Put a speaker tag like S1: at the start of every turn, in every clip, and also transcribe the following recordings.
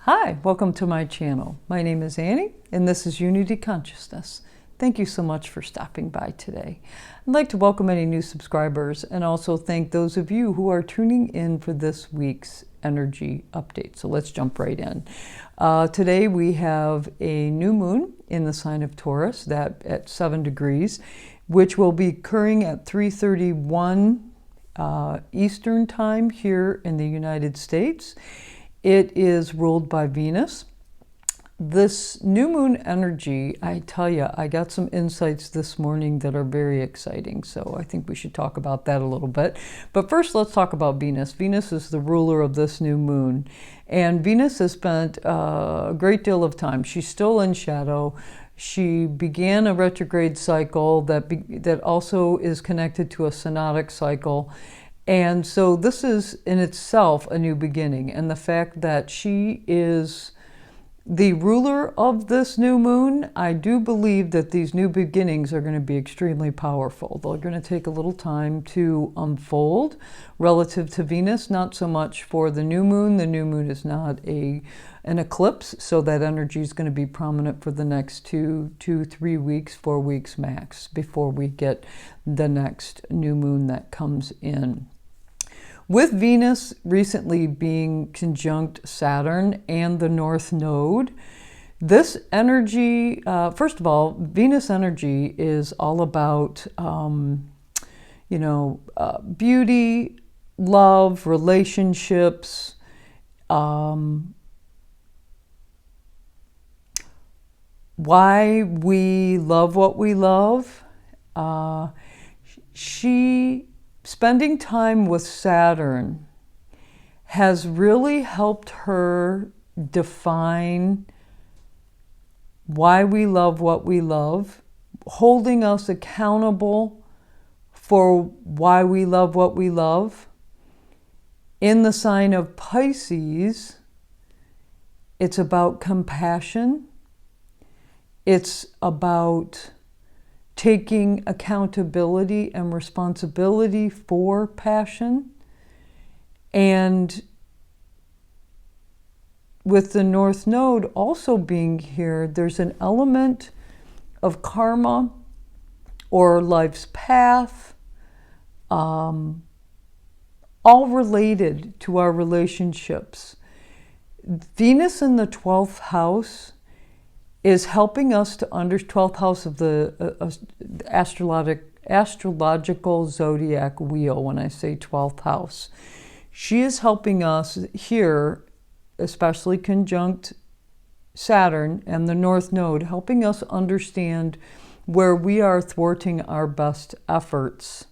S1: Hi, welcome to my channel. My name is Annie, and this is Unity Consciousness. Thank you so much for stopping by today. I'd like to welcome any new subscribers and also thank those of you who are tuning in for this week's energy update. So let's jump right in. Today we have a new moon in the sign of Taurus, that at 7 degrees, which will be occurring at 3:31 Eastern Time here in the United States. It is ruled by Venus. This new moon energy, I tell you, I got some insights this morning that are very exciting. So I think we should talk about that a little bit. But first, let's talk about Venus. Venus is the ruler of this new moon. And Venus has spent a great deal of time. She's still in shadow. She began a retrograde cycle that also is connected to a synodic cycle. And so this is in itself a new beginning. And the fact that she is the ruler of this new moon, I do believe that these new beginnings are going to be extremely powerful. They're going to take a little time to unfold relative to Venus, not so much for the new moon. The new moon is not an eclipse, so that energy is going to be prominent for the next 3 weeks, 4 weeks max before we get the next new moon that comes in. With Venus recently being conjunct Saturn and the North Node, this energy, first of all, Venus energy is all about, beauty, love, relationships, why we love what we love. Spending time with Saturn has really helped her define why we love what we love, holding us accountable for why we love what we love. In the sign of Pisces, it's about compassion. It's about taking accountability and responsibility for passion. And with the North Node also being here, there's an element of karma or life's path, all related to our relationships. Venus in the 12th house is helping us to understand 12th house of the astrological zodiac wheel. When I say 12th house, she is helping us here, especially conjunct Saturn and the North Node, helping us understand where we are thwarting our best efforts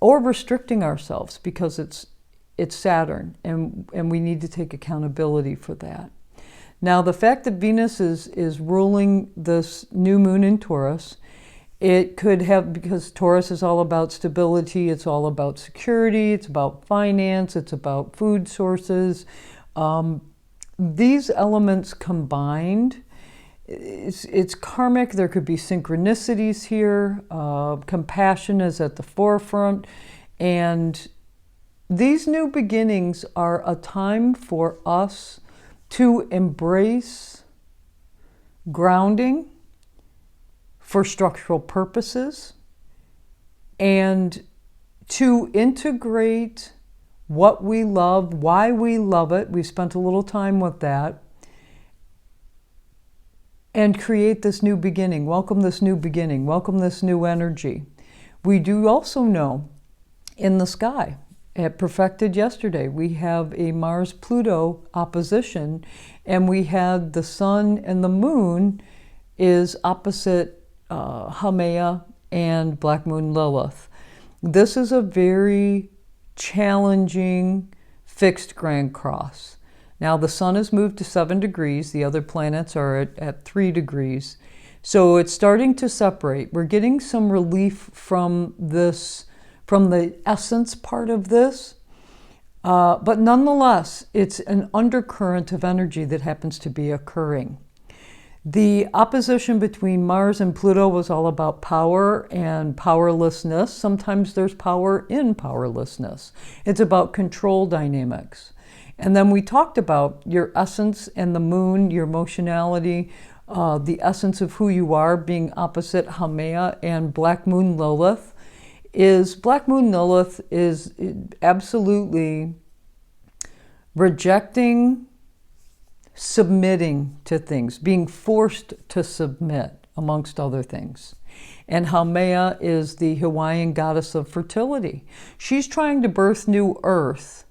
S1: or restricting ourselves because it's Saturn, and we need to take accountability for that. Now, the fact that Venus is ruling this new moon in Taurus, it could have, because Taurus is all about stability, it's all about security, it's about finance, it's about food sources. These elements combined, it's karmic. There could be synchronicities here. Compassion is at the forefront. And these new beginnings are a time for us to embrace grounding for structural purposes and to integrate what we love, why we love it. We spent a little time with that, and create this new beginning. Welcome this new beginning. Welcome this new energy. We do also know in the sky, it perfected yesterday, we have a Mars-Pluto opposition, and we had the sun and the moon is opposite Haumea and Black Moon Lilith. This is a very challenging fixed grand cross. Now the sun has moved to 7 degrees. The other planets are at 3 degrees. So it's starting to separate. We're getting some relief from this, from the essence part of this. But nonetheless, it's an undercurrent of energy that happens to be occurring. The opposition between Mars and Pluto was all about power and powerlessness. Sometimes there's power in powerlessness. It's about control dynamics. And then we talked about your essence and the moon, your emotionality, the essence of who you are being opposite Haumea and Black Moon Lilith. Black Moon Lilith is absolutely rejecting, submitting to things, being forced to submit, amongst other things. And Haumea is the Hawaiian goddess of fertility. She's trying to birth new earth.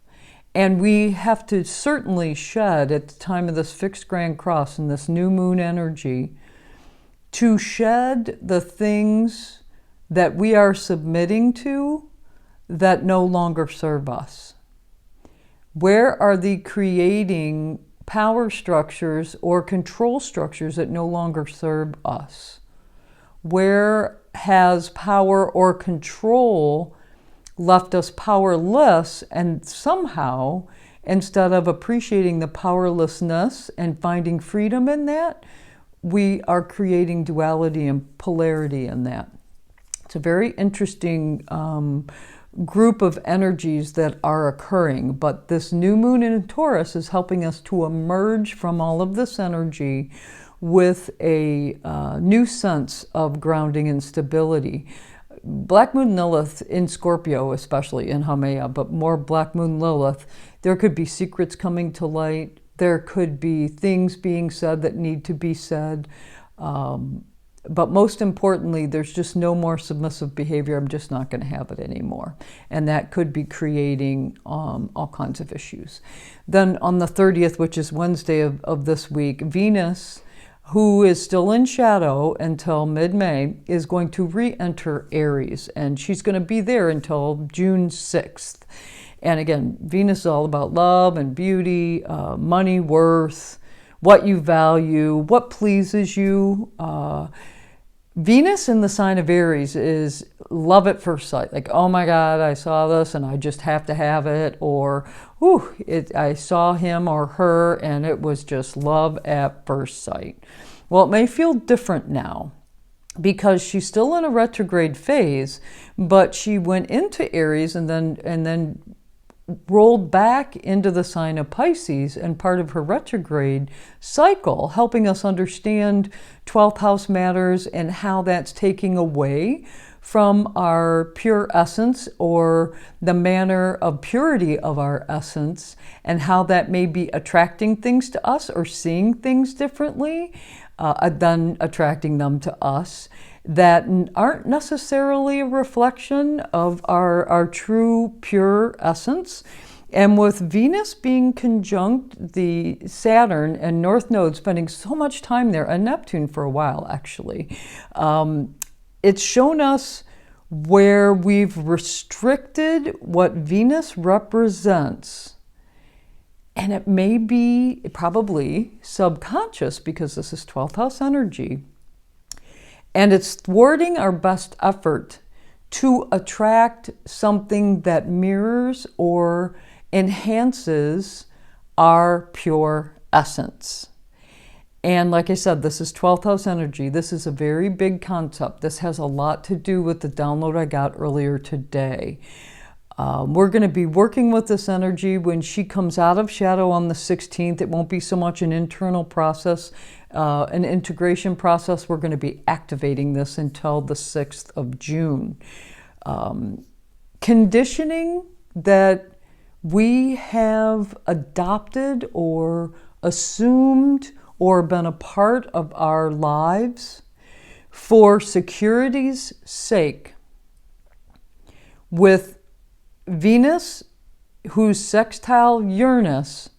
S1: And we have to certainly shed, at the time of this fixed grand cross and this new moon energy, to shed the things that we are submitting to that no longer serve us. Where are the creating power structures or control structures that no longer serve us? Where has power or control left us powerless, and somehow, instead of appreciating the powerlessness and finding freedom in that, we are creating duality and polarity in that. It's a very interesting group of energies that are occurring, but this new moon in Taurus is helping us to emerge from all of this energy with a new sense of grounding and stability. Black Moon Lilith in Scorpio, especially in Haumea, but more Black Moon Lilith, there could be secrets coming to light. There could be things being said that need to be said. But most importantly, there's just no more submissive behavior. I'm just not going to have it anymore. And that could be creating all kinds of issues. Then on the 30th, which is Wednesday of this week, Venus, who is still in shadow until mid-May, is going to re-enter Aries. And she's going to be there until June 6th. And again, Venus is all about love and beauty, money, worth, what you value, what pleases you. Venus in the sign of Aries is love at first sight. Like, oh my God, I saw this and I just have to have it. Or, I saw him or her and it was just love at first sight. Well, it may feel different now because she's still in a retrograde phase, but she went into Aries and then rolled back into the sign of Pisces and part of her retrograde cycle, helping us understand 12th house matters and how that's taking away from our pure essence or the manner of purity of our essence, and how that may be attracting things to us or seeing things differently than attracting them to us, that aren't necessarily a reflection of our true pure essence. And with Venus being conjunct the Saturn and North Node spending so much time there, and Neptune for a while actually, it's shown us where we've restricted what Venus represents. And it may be probably subconscious because this is 12th house energy. And it's thwarting our best effort to attract something that mirrors or enhances our pure essence. And like I said, this is 12th house energy. This is a very big concept. This has a lot to do with the download I got earlier today. We're going to be working with this energy when she comes out of shadow on the 16th. It won't be so much an internal process, an integration process. We're going to be activating this until the 6th of June. Conditioning that we have adopted or assumed or been a part of our lives for security's sake, with Venus, who's sextile Uranus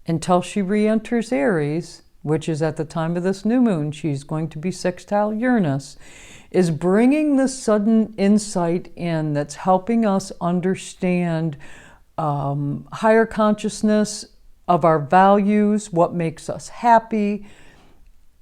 S1: until she re-enters Aries, which is at the time of this new moon, she's going to be sextile Uranus, is bringing this sudden insight in that's helping us understand higher consciousness of our values, what makes us happy,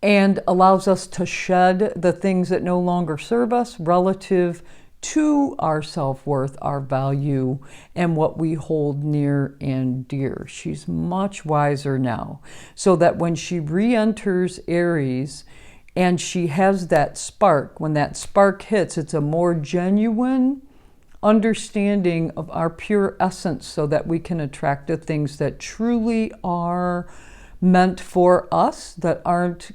S1: and allows us to shed the things that no longer serve us relative to our self-worth, our value, and what we hold near and dear. She's much wiser now, so that when she re-enters Aries and she has that spark, when that spark hits, it's a more genuine, understanding of our pure essence so that we can attract the things that truly are meant for us, that aren't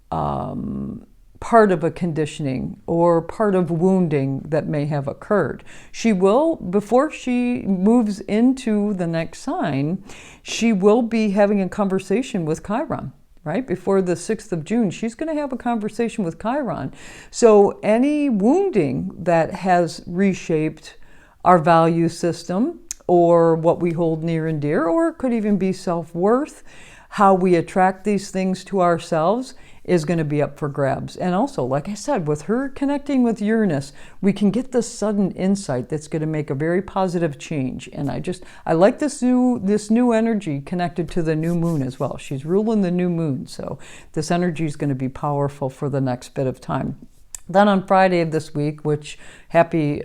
S1: part of a conditioning or part of wounding that may have occurred. She will, before she moves into the next sign, she will be having a conversation with Chiron. Right? Before the 6th of June, she's going to have a conversation with Chiron. So any wounding that has reshaped our value system or what we hold near and dear, or it could even be self-worth, how we attract these things to ourselves, is going to be up for grabs. And also, like I said, with her connecting with Uranus, we can get this sudden insight that's going to make a very positive change. And I like this new energy connected to the new moon as well. She's ruling the new moon, so this energy is going to be powerful for the next bit of time. Then on Friday of this week, which happy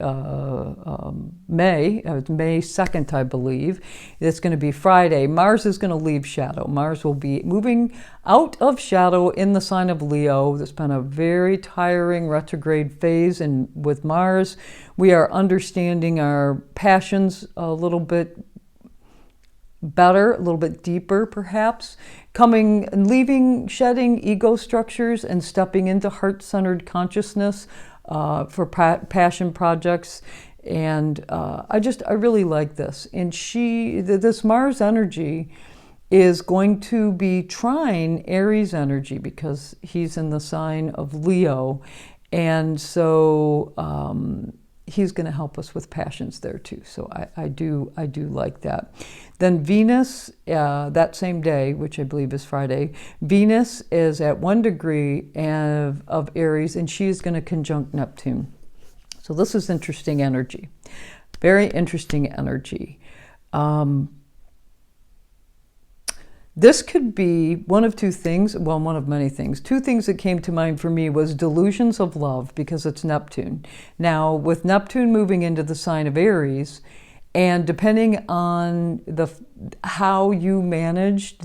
S1: May 2nd, I believe, it's going to be Friday, Mars is going to leave shadow. Mars will be moving out of shadow in the sign of Leo. There's been a very tiring retrograde phase, and with Mars, we are understanding our passions a little bit better, a little bit deeper perhaps, coming and leaving, shedding ego structures and stepping into heart-centered consciousness for passion projects. And I really like this. And this Mars energy is going to be trine Aries energy because he's in the sign of Leo. And so he's going to help us with passions there too. So I do like that. Then Venus, that same day, which I believe is Friday, Venus is at 1 degree of Aries, and she is going to conjunct Neptune. So this is interesting energy, very interesting energy. This could be one of two things, well, one of many things. Two things that came to mind for me was delusions of love, because it's Neptune. Now, with Neptune moving into the sign of Aries, and depending on how you managed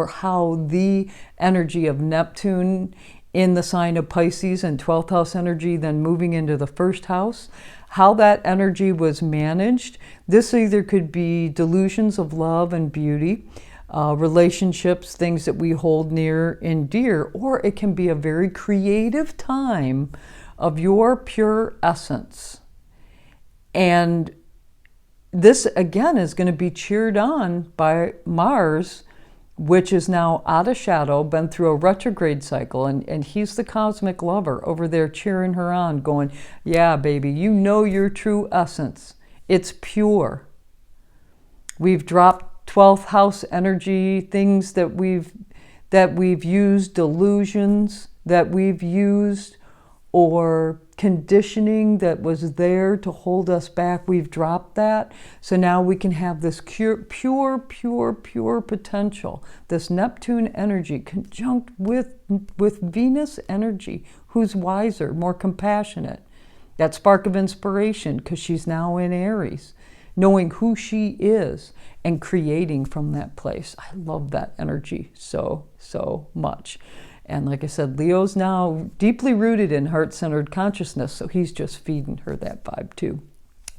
S1: how the energy of Neptune in the sign of Pisces and 12th house energy, then moving into the first house, how that energy was managed, this either could be delusions of love and beauty, relationships, things that we hold near and dear, or it can be a very creative time of your pure essence. And this, again, is going to be cheered on by Mars, which is now out of shadow, been through a retrograde cycle, and he's the cosmic lover over there cheering her on, going, yeah, baby, you know your true essence. It's pure. We've dropped 12th house energy, things that we've used, delusions that we've used, or conditioning that was there to hold us back. We've dropped that. So now we can have this pure potential, this Neptune energy conjunct with Venus energy, who's wiser, more compassionate. That spark of inspiration, because she's now in Aries, knowing who she is and creating from that place. I love that energy so much. And like I said, Leo's now deeply rooted in heart-centered consciousness, so he's just feeding her that vibe too.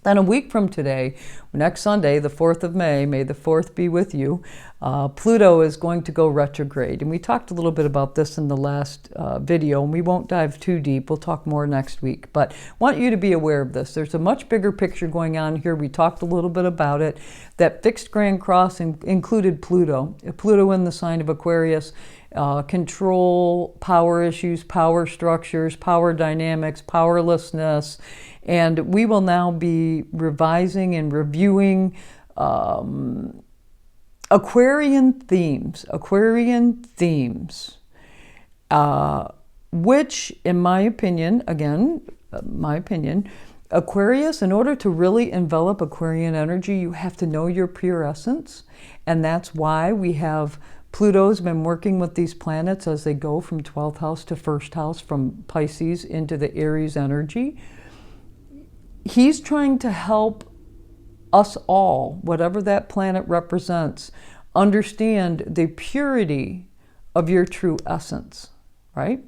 S1: Then a week from today, next Sunday, the 4th of May, may the 4th be with you, Pluto is going to go retrograde. And we talked a little bit about this in the last video, and we won't dive too deep. We'll talk more next week. But I want you to be aware of this. There's a much bigger picture going on here. We talked a little bit about it. That fixed grand cross included Pluto. Pluto in the sign of Aquarius. Control, power issues, power structures, power dynamics, powerlessness. And we will now be revising and reviewing Aquarian themes, which, in my opinion, again, Aquarius, in order to really envelop Aquarian energy, you have to know your pure essence. And that's why we have Pluto's been working with these planets as they go from 12th house to 1st house, from Pisces into the Aries energy. He's trying to help us all, whatever that planet represents, understand the purity of your true essence, right?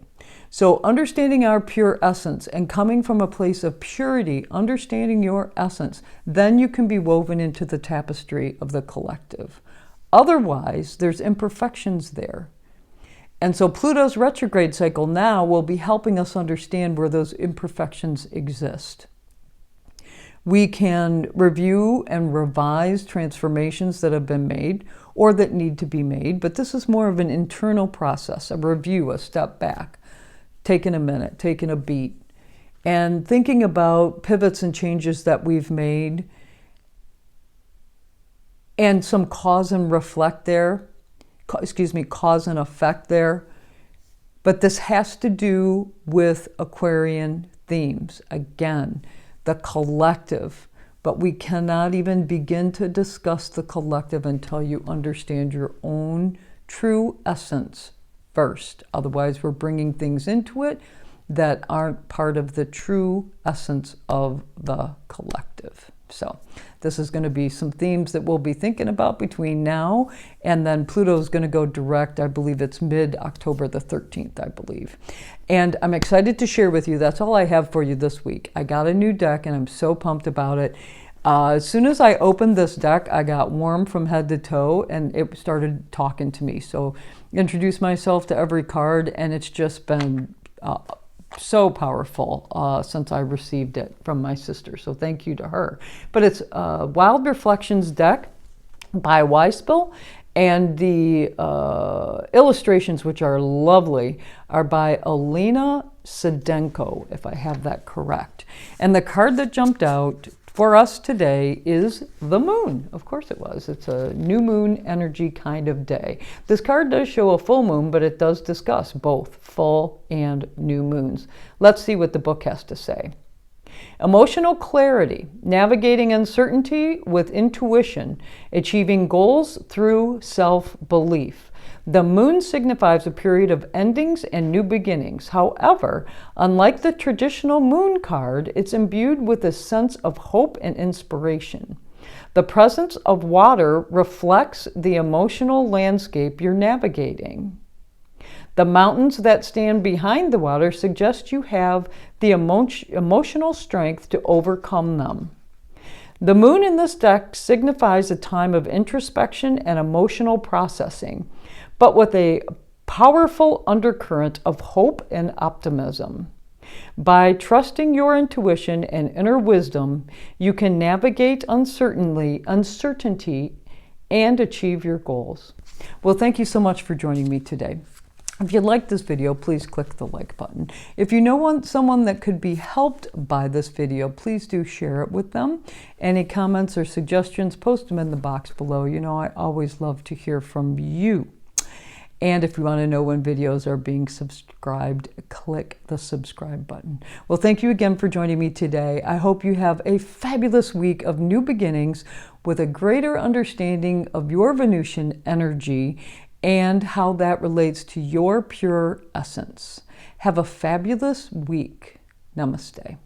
S1: So understanding our pure essence and coming from a place of purity, understanding your essence, then you can be woven into the tapestry of the collective. Otherwise, there's imperfections there. And so Pluto's retrograde cycle now will be helping us understand where those imperfections exist. We can review and revise transformations that have been made or that need to be made, but this is more of an internal process, a review, a step back, taking a minute, taking a beat, and thinking about pivots and changes that we've made and some cause and reflect there, cause and effect there. But this has to do with Aquarian themes. Again, the collective. But we cannot even begin to discuss the collective until you understand your own true essence first. Otherwise, we're bringing things into it that aren't part of the true essence of the collective. So this is going to be some themes that we'll be thinking about between now and then Pluto's going to go direct. I believe it's mid-October the 13th, I believe. And I'm excited to share with you. That's all I have for you this week. I got a new deck and I'm so pumped about it. As soon as I opened this deck, I got warm from head to toe and it started talking to me. So introduce myself to every card and it's just been so powerful since I received it from my sister. So thank you to her. But it's Wild Reflections deck by Wyspell. And the illustrations, which are lovely, are by Olena Sidenko, if I have that correct. And the card that jumped out for us today is the moon. Of course it was. It's a new moon energy kind of day. This card does show a full moon, but it does discuss both full and new moons. Let's see what the book has to say. Emotional clarity, navigating uncertainty with intuition, achieving goals through self-belief. The moon signifies a period of endings and new beginnings. However, unlike the traditional moon card, it's imbued with a sense of hope and inspiration. The presence of water reflects the emotional landscape you're navigating. The mountains that stand behind the water suggest you have the emotional strength to overcome them. The moon in this deck signifies a time of introspection and emotional processing, but with a powerful undercurrent of hope and optimism. By trusting your intuition and inner wisdom, you can navigate uncertainty and achieve your goals. Well, thank you so much for joining me today. If you liked this video, please click the like button. If you know someone that could be helped by this video, please do share it with them. Any comments or suggestions, post them in the box below. You know, I always love to hear from you. And if you want to know when videos are being subscribed, click the subscribe button. Well, thank you again for joining me today. I hope you have a fabulous week of new beginnings with a greater understanding of your Venusian energy and how that relates to your pure essence. Have a fabulous week. Namaste.